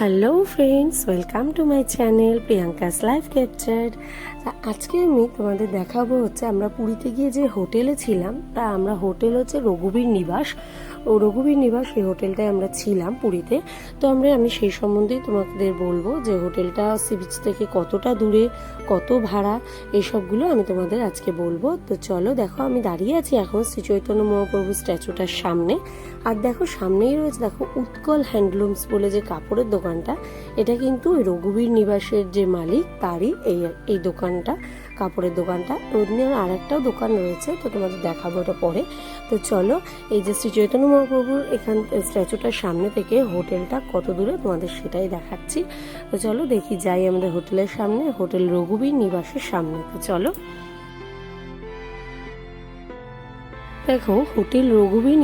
Hello friends, welcome to my channel Priyanka's life capture. আজকে আমি তোমাদের দেখাবো হচ্ছে আমরা পুরীতে গিয়ে যে হোটেলে ছিলাম, তা আমরা হোটেল হচ্ছে রঘুবীর নিবাস। রঘুবীর নিবাস এই হোটেলটায় আমরা ছিলাম পুরীতে। তো আমি সেই সম্বন্ধেই তোমাদের বলবো যে হোটেলটা সি বিচ থেকে কতটা দূরে, কত ভাড়া, এইসবগুলো আমি তোমাদের আজকে বলবো। তো চলো, দেখো আমি দাঁড়িয়ে আছি এখন শ্রী চৈতন্য মহাপ্রভু স্ট্যাচুটার সামনে। আর দেখো সামনেই রয়েছে দেখো উৎকল হ্যান্ডলুমস বলে যে কাপড়ের দোকানটা, এটা কিন্তু ওই রঘুবীর নিবাসের যে মালিক তারই এই দোকানটা, কাপড়ের দোকানটা। অন্য আর একটাও দোকান রয়েছে, তো তোমাদের দেখাবো এটা পরে। তো চলো, এই যে শ্রী চৈতন্য মহাপ্রভুর এখান স্ট্যাচুটার সামনে থেকে হোটেলটা কত দূরে তোমাদের সেটাই দেখাচ্ছি। তো চলো দেখি যাই আমাদের হোটেলের সামনে, হোটেল রঘুবীর নিবাসের সামনে। তো চলো, দেখো হোটেল রঘুবীর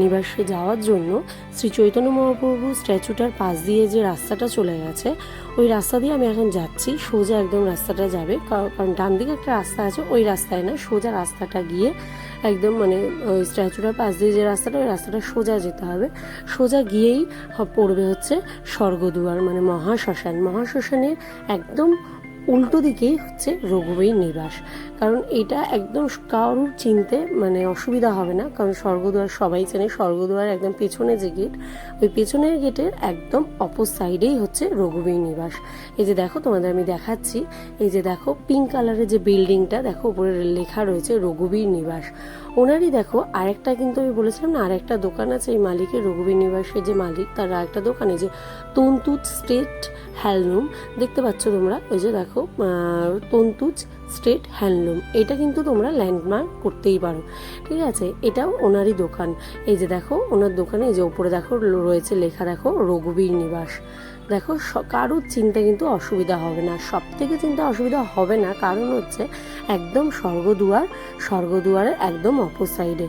নিবাসে যাওয়ার জন্য শ্রী চৈতন্য মহাপ্রভু স্ট্যাচুটার পাশ দিয়ে যে রাস্তাটা চলে গেছে, ওই রাস্তা দিয়ে আমি এখন যাচ্ছি। সোজা একদম রাস্তাটা যাবে, কারণ ডান দিকে একটা রাস্তা আছে, ওই রাস্তায় না, সোজা রাস্তাটা গিয়ে একদম ওই স্ট্যাচুটার পাশ দিয়ে যে রাস্তাটা, ওই রাস্তাটা সোজা যেতে হবে। সোজা গিয়েই পড়বে হচ্ছে স্বর্গদুয়ার, মহাশ্মশানের একদম উল্টো দিকেই হচ্ছে রঘুবীর নিবাস। কারণ এটা একদম কারোর চিনতে অসুবিধা হবে না, কারণ স্বর্গদুয়ার সবাই চেনে। স্বর্গদুয়ার একদম পেছনে যে গেট, ওই পেছনের গেটের একদম অপর সাইডেই হচ্ছে রঘুবীর নিবাস। এই যে দেখো তোমাদের আমি দেখাচ্ছি, এই যে দেখো পিঙ্ক কালারের যে বিল্ডিংটা, দেখো উপরে লেখা রয়েছে রঘুবীর নিবাস। ওনারই দেখো আরেকটা, কিন্তু আমি বলেছিলাম না আরেকটা দোকান আছে এই মালিকের, রঘুবীর নিবাসের যে মালিক তার আরেকটা দোকান, এই যে তন্তুজ স্টেট হ্যান্ডলুম, দেখতে পাচ্ছ তোমরা, ওই যে দেখো তন্তুজ স্টেট হ্যান্ডলুম, এটা কিন্তু তোমরা ল্যান্ডমার্ক করতেই পারো, ঠিক আছে। এটাও ওনারই দোকান। এই যে দেখো ওনার দোকানে এই যে উপরে দেখো রয়েছে লেখা, দেখো রঘুবীর নিবাস। দেখো কারোর চিন্তা কিন্তু অসুবিধা হবে না, সব থেকে চিন্তা অসুবিধা হবে না, কারণ হচ্ছে একদম স্বর্গদুয়ারের একদম অপর সাইডে।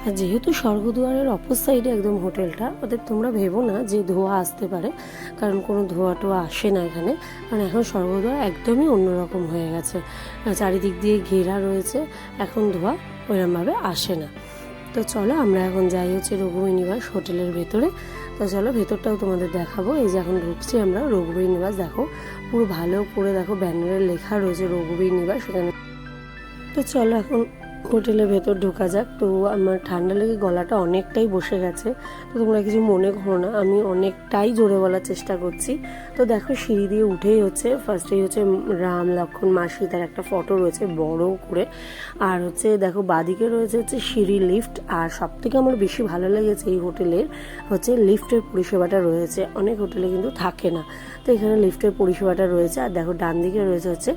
আর যেহেতু স্বর্গদুয়ারের অপর সাইডে একদম হোটেলটা, ওদের তোমরা ভেবো না যে ধোঁয়া আসতে পারে, কারণ কোনো ধোঁয়া টোয়া আসে না এখানে, কারণ এখন স্বর্গদুয়ার একদমই অন্যরকম হয়ে গেছে, চারিদিক দিয়ে ঘেরা রয়েছে, এখন ধোঁয়া ওইরকমভাবে আসে না। তো চলো আমরা এখন যাই হচ্ছে রঘুবীর নিবাস হোটেলের ভেতরে। তো চলো ভেতরটাও তোমাদের দেখাবো। এই যে এখন ঢুকছি আমরা রঘুবীর নিবাস, দেখো পুরো ভালো করে দেখো ব্যানারে লেখা রয়েছে রঘুবীর নিবাস এখানে। তো চলো এখন হোটেলের ভেতর ঢোকা যাক। তো আমার ঠান্ডা লেগে গলাটা অনেকটাই বসে গেছে, তো তোমরা কিছু মনে করো না, আমি অনেকটাই জোরে বলার চেষ্টা করছি। তো দেখো সিঁড়ি দিয়ে উঠেই হচ্ছে ফার্স্টেই হচ্ছে রাম লক্ষ্মণ মা সীতার একটা ফটো রয়েছে বড় করে, আর হচ্ছে দেখো বাদিকে রয়েছে হচ্ছে সিঁড়ি লিফট। আর সব থেকে আমার বেশি ভালো লেগেছে এই হোটেলের হচ্ছে লিফটের পরিষেবাটা রয়েছে, অনেক হোটেলে কিন্তু থাকে না, তো এখানে লিফটের পরিষেবাটা রয়েছে। আর দেখো ডান দিকে রয়েছে হচ্ছে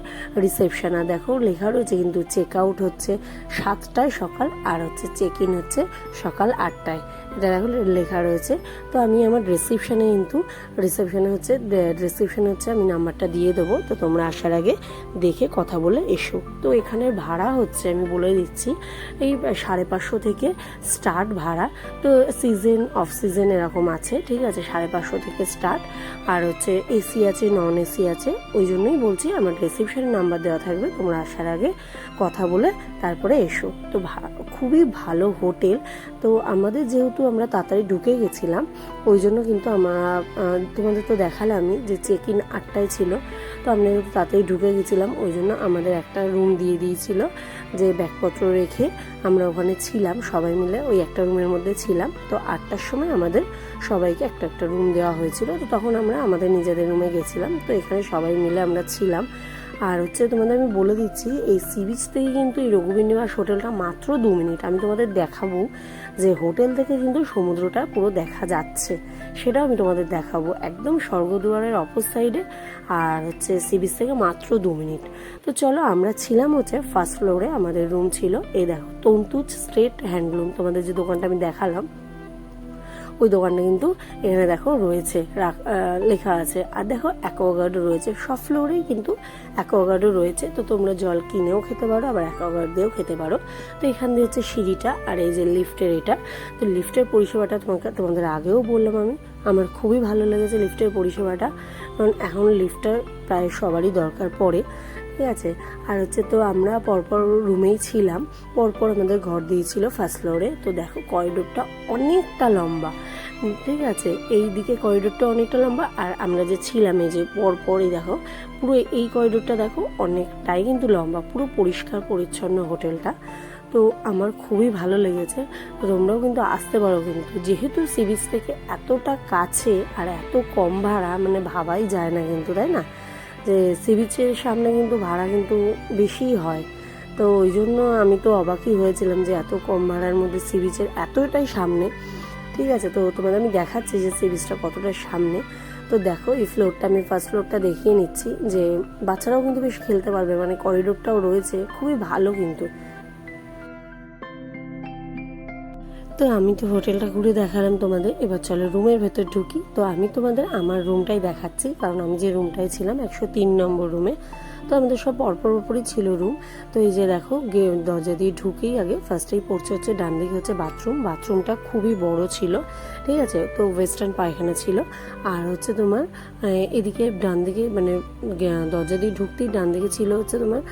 রিসেপশন, আর দেখো লেখা রয়েছে কিন্তু চেক আউট হচ্ছে 7টায় সকাল, আর হচ্ছে চেক ইন হচ্ছে সকাল 8টায়, এটা দেখো লেখা রয়েছে। তো আমি আমার রিসেপশনে হচ্ছে আমি নাম্বারটা দিয়ে দেবো, তো তোমরা আসার আগে দেখে কথা বলে এসো। তো এখানের ভাড়া হচ্ছে আমি বলে দিচ্ছি, এই 550 থেকে স্টার্ট ভাড়া। তো সিজন অফ সিজন এরকম আছে, ঠিক আছে, 550 থেকে স্টার্ট। আর হচ্ছে এসি আছে, নন এসি আছে, ওই জন্যই বলছি আমার রিসেপশনের নাম্বার দেওয়া থাকবে, তোমরা আসার আগে কথা বলে তারপরে এসো। তো খুবই ভালো হোটেল। তো আমাদের যেহেতু আমরা তাড়াতাড়ি ঢুকে গেছিলাম, ওই জন্য কিন্তু তোমাদের তো দেখালামই যে চেক ইন 8টায় ছিল, তো আমরা তাড়াতাড়ি ঢুকে গেছিলাম, ওই জন্য আমাদের একটা রুম দিয়ে দিয়েছিল, যে ব্যাগপত্র রেখে আমরা ওখানে ছিলাম সবাই মিলে, ওই একটা রুমের মধ্যে ছিলাম। তো 8টার সময় আমাদের সবাইকে একটা একটা রুম দেওয়া হয়েছিল, তো তখন আমরা আমাদের নিজেদের রুমে গেছিলাম। তো এখানে সবাই মিলে আমরা ছিলাম। আর হচ্ছে তোমাদের আমি বলে দিচ্ছি, এই সি বিচ থেকে কিন্তু এই রঘুবীর নিবাস হোটেলটা মাত্র 2 মিনিট। আমি তোমাদের দেখাবো যে হোটেল থেকে কিন্তু সমুদ্রটা পুরো দেখা যাচ্ছে, সেটাও আমি তোমাদের দেখাবো, একদম স্বর্গদুয়ারের অপর সাইডে, আর হচ্ছে সি বিচ থেকে মাত্র 2 মিনিট। তো চলো আমরা ছিলাম হচ্ছে ফার্স্ট ফ্লোরে, আমাদের রুম ছিল। এই দেখো তন্তুজ স্টেট হ্যান্ডলুম, তোমাদের যে দোকানটা আমি দেখালাম, ওই দোকানটা কিন্তু এখানে দেখো রয়েছে, লেখা আছে। আর দেখো অ্যাকোয়াগার্ডও রয়েছে, সব ফ্লোরেই কিন্তু অ্যাকোয়াগার্ডও রয়েছে, তো তোমরা জল কিনেও খেতে পারো, আবার অ্যাকোয়াগার্ড দিয়েও খেতে পারো। তো এখান দিয়ে হচ্ছে সিঁড়িটা, আর এই যে লিফটের এটা, তো লিফটের পরিষেবাটা তোমাদের আগেও বললাম আমি, আমার খুবই ভালো লেগেছে লিফটের পরিষেবাটা, কারণ এখন লিফটটা প্রায় সবারই দরকার পড়ে, ঠিক আছে। আর হচ্ছে তো আমরা পরপর রুমেই ছিলাম, পরপর আমাদের ঘর দিয়েছিল ফার্স্ট ফ্লোরে। তো দেখো করিডোরটা অনেকটা লম্বা, ঠিক আছে। এই দিকে করিডোরটা অনেকটা লম্বা, আর আমরা যে ছিলাম এই যে পরপরই দেখো পুরো এই করিডোরটা দেখো অনেকটাই কিন্তু লম্বা, পুরো পরিষ্কার পরিচ্ছন্ন হোটেলটা। তো আমার খুবই ভালো লেগেছে। তো তোমরাও কিন্তু আসতে পারো, কিন্তু যেহেতু সি বিচ থেকে এতটা কাছে আর এত কম ভাড়া, মানে ভাবাই যায় না কিন্তু, তাই না, যে সি বিচের সামনে কিন্তু ভাড়া কিন্তু বেশিই হয়। তো ওই জন্য আমি তো অবাকই হয়েছিলাম যে এত কম ভাড়ার মধ্যে সি বিচের এতটাই সামনে। ঠিক আছে, তো তোমাদের আমি দেখাচ্ছি যে সি বিচটা কতটা সামনে। তো দেখো এই ফ্লোরটা, আমি ফার্স্ট ফ্লোরটা দেখিয়ে নিচ্ছি, যে বাচ্চারাও কিন্তু বেশ খেলতে পারবে, মানে করিডোরটাও রয়েছে, খুবই ভালো কিন্তু। তো আমি তো হোটেলটা ঘুরে দেখালাম তোমাদের, এবার চলো রুমের ভেতর ঢুকি। তো আমি তোমাদের আমার রুমটাই দেখাচ্ছি, কারণ আমি যে রুমটায় ছিলাম 103 নম্বর রুমে। তো আমাদের সব পরপরই ছিল রুম। তো এই যে দেখো দরজা দিয়ে ঢুকেই আগে ফার্স্টেই পড়ছে হচ্ছে ডান দিকে হচ্ছে বাথরুম। বাথরুমটা খুবই বড় ছিল, ঠিক আছে। তো ওয়েস্টার্ন পায়খানা ছিল। আর হচ্ছে তোমার এদিকে ডান দিকে, মানে দরজা দিয়ে ঢুকতেই ডান দিকে ছিল হচ্ছে তোমার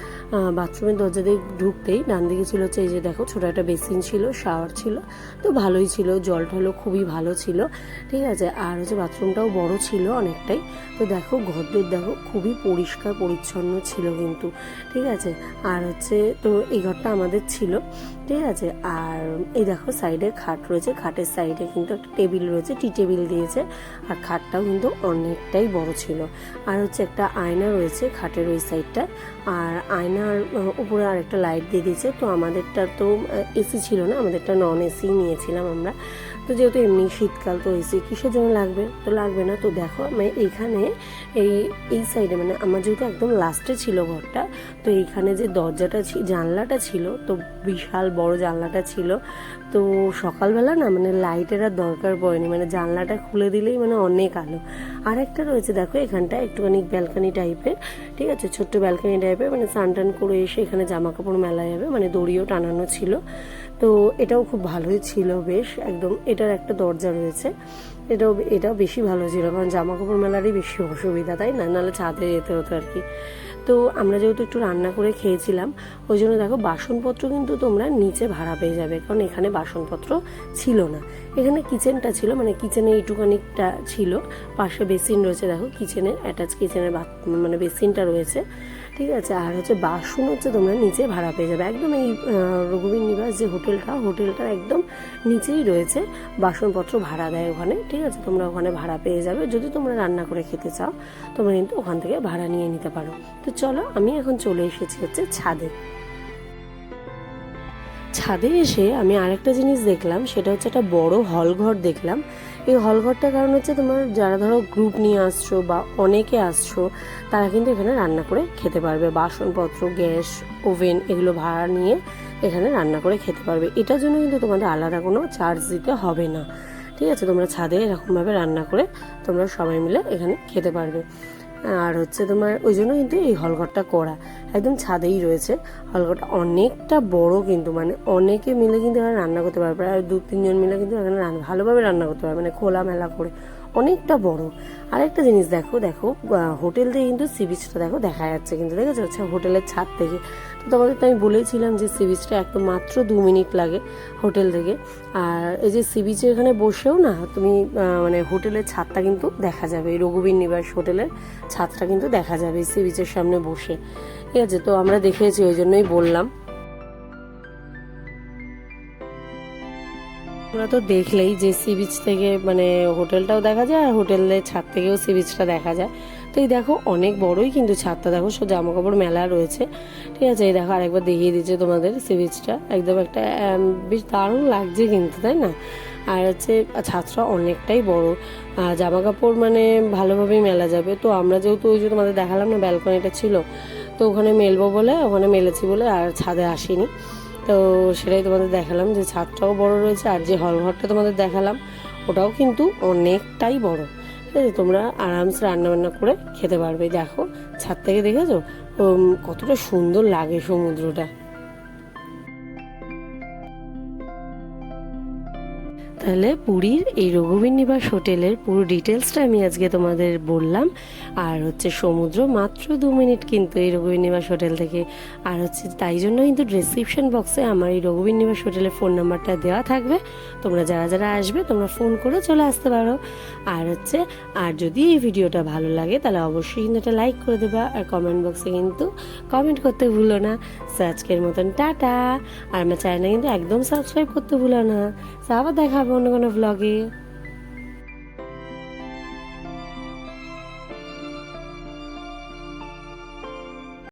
বাথরুমের দরজা দিয়ে ঢুকতেই ডান দিকে ছিল হচ্ছে এই যে দেখো ছোটো একটা বেসিন ছিল, শাওয়ার ছিল। তো ভালোই ছিল, জল টলও খুবই ভালো ছিল, ঠিক আছে। আর হচ্ছে বাথরুমটাও বড় ছিল অনেকটাই। তো দেখো ঘরদোর দেখো খুবই পরিষ্কার পরিচ্ছন্ন ছিল কিন্তু, ঠিক আছে। আর হচ্ছে তো এই ঘরটা আমাদের ছিল, ঠিক আছে। আর এই দেখো সাইডে খাট রয়েছে, খাটের সাইডে কিন্তু একটা টেবিল রয়েছে, টি টেবিল দিয়েছে। আর খাটটাও কিন্তু অনেকটাই বড় ছিল। আর হচ্ছে একটা আয়না রয়েছে খাটের ওই সাইডটা। আর আয়নার উপরে আরেকটা লাইট দিয়ে দিয়েছে। তো আমাদেরটা তো এসি ছিল না, আমাদেরটা নন এসি নিয়েছিলাম আমরা। তো যেহেতু এমনি শীতকাল, তো এসি কিসের জন্য লাগবে, তো লাগবে না। তো দেখো আমি এইখানে এই সাইডে, মানে আমার যেহেতু একদম লাস্টে ছিল ঘরটা, তো এইখানে যে দরজাটা জানলাটা ছিল, তো বিশাল বড় জানলাটা ছিল। তো সকালবেলা না মানে লাইটের আর দরকার পড়েনি, মানে জানলাটা খুলে দিলেই মানে অনেক আলো। আর একটা রয়েছে দেখো এখানটা একটুখানি ব্যালকানি টাইপের, ঠিক আছে, ছোট্ট ব্যালকানি টাইপের, মানে স্নান টান করে এসে এখানে জামা কাপড় মেলা যাবে, মানে দড়িও টানানো ছিল। তো এটাও খুব ভালোই ছিল বেশ একদম। এটার একটা দরজা রয়েছে, এটাও বেশি ভালো ছিল, কারণ জামা কাপড় মেলারই বেশি অসুবিধা, তাই না, নাহলে ছাদে যেতে হতো আর কি। তো আমরা যেহেতু একটু রান্না করে খেয়েছিলাম, ওই জন্য দেখো বাসনপত্র কিন্তু তোমরা নিচে ভাড়া পেয়ে যাবে, কারণ এখানে বাসনপত্র ছিল না। এখানে কিচেনটা ছিল, মানে কিচেনে এইটুকানিকটা ছিল, পাশে বেসিন রয়েছে, দেখো কিচেনে অ্যাটাচ কিচেনের মানে বেসিনটা রয়েছে, ঠিক আছে। আর হচ্ছে বাসন হচ্ছে তোমরা নিচে ভাড়া পেয়ে যাবে, একদম এই রঘুবীর নিবাস যে হোটেলটার একদম নিচেই রয়েছে, বাসনপত্র ভাড়া দেয় ওখানে, ঠিক আছে। তোমরা ওখানে ভাড়া পেয়ে যাবে, যদি তোমরা রান্না করে খেতে চাও তোমরা কিন্তু ওখান থেকে ভাড়া নিয়ে নিতে পারো। তো চলো আমি এখন চলে এসেছি হচ্ছে ছাদে। ছাদে এসে আমি আরেকটা জিনিস দেখলাম, সেটা হচ্ছে একটা বড় হল ঘর দেখলাম। এই হল ঘরটার কারণ হচ্ছে তোমার যারা ধরো গ্রুপ নিয়ে আসছো বা অনেকে আসছো, তারা কিন্তু এখানে রান্না করে খেতে পারবে, বাসনপত্র, গ্যাস, ওভেন এগুলো ভাড়া নিয়ে এখানে রান্না করে খেতে পারবে। এটার জন্য কিন্তু তোমাদের আলাদা কোনো চার্জ দিতে হবে না, ঠিক আছে। তোমরা ছাদে এরকমভাবে রান্না করে তোমরা সবাই মিলে এখানে খেতে পারবে। আর হচ্ছে তোমার ওই জন্য কিন্তু এই হলঘরটা করা একদম ছাদেই রয়েছে। হলঘরটা অনেকটা বড় কিন্তু, মানে অনেকে মিলে কিন্তু এখানে রান্না করতে পারবে, প্রায় 2-3 জন মিলে কিন্তু এখানে ভালোভাবে রান্না করতে পারবে, মানে খোলামেলা করে, অনেকটা বড়। আরেকটা জিনিস দেখো হোটেল থেকে কিন্তু সি বিচটা দেখো দেখা যাচ্ছে কিন্তু, দেখেছো, আচ্ছা হোটেলের ছাদ থেকে। তো তোমাদের তো আমি বলেছিলাম যে সি বিচটা একদম মাত্র 2 মিনিট লাগে হোটেল থেকে। আর এই যে সি বিচের এখানে বসেও না তুমি মানে হোটেলের ছাদটা কিন্তু দেখা যাবে, এই রঘুবীর নিবাস হোটেলের ছাদটা কিন্তু দেখা যাবে সি বিচের সামনে বসে, ঠিক আছে। তো আমরা দেখেছি, ওই জন্যই বললাম। তোমরা তো দেখলেই যে সি বিচ থেকে মানে হোটেলটাও দেখা যায়, আর হোটেলের ছাদ থেকেও সি বিচটা দেখা যায়। তো এই দেখো অনেক বড়ই কিন্তু ছাদটা, দেখো সব জামা কাপড় মেলা রয়েছে, ঠিক আছে। এই দেখো আরেকবার দেখিয়ে দিচ্ছে তোমাদের সি বিচটা, একদম একটা বেশ দারুণ লাগছে কিন্তু, তাই না। আর হচ্ছে ছাদটা অনেকটাই বড়, জামা কাপড় মানে ভালোভাবেই মেলা যাবে। তো আমরা যেহেতু ওই যে তোমাদের দেখালাম না ব্যালকনিটা ছিল, তো ওখানে মেলবো বলে ওখানে মেলেছি বলে আর ছাদে আসিনি। তো সেটাই তোমাদের দেখালাম যে ছাদটাও বড় রয়েছে, আর যে হলঘরটা তোমাদের দেখালাম ওটাও কিন্তু অনেকটাই বড়, ঠিক আছে। তোমরা আরামসে রান্নাবান্না করে খেতে পারবে। দেখো ছাদ থেকে দেখেছো কতটা সুন্দর লাগে সমুদ্রটা। তা তাহলে পুরীর এই রঘুবীর নিবাস হোটেলের পুরো ডিটেলসটা আমি আজকে তোমাদের বললাম। আর হচ্ছে সমুদ্র মাত্র 2 মিনিট কিন্তু এই রঘুবীর নিবাস হোটেল থেকে। আর হচ্ছে তাই জন্য কিন্তু ডেসক্রিপশন বক্সে আমার এই রঘুবীর নিবাস হোটেলের ফোন নাম্বারটা দেওয়া থাকবে। তোমরা যারা যারা আসবে তোমরা ফোন করে চলে আসতে পারো। আর হচ্ছে আর যদি এই ভিডিওটা ভালো লাগে তাহলে অবশ্যই কিন্তু একটা লাইক করে দেবা, আর কমেন্ট বক্সে কিন্তু কমেন্ট করতে ভুলো না। সো আজকের মতন টাটা। আর আমার চ্যানেল কিন্তু একদম সাবস্ক্রাইব করতে ভুলো না। আবার দেখা হবে অন্য কোনো ব্লগে।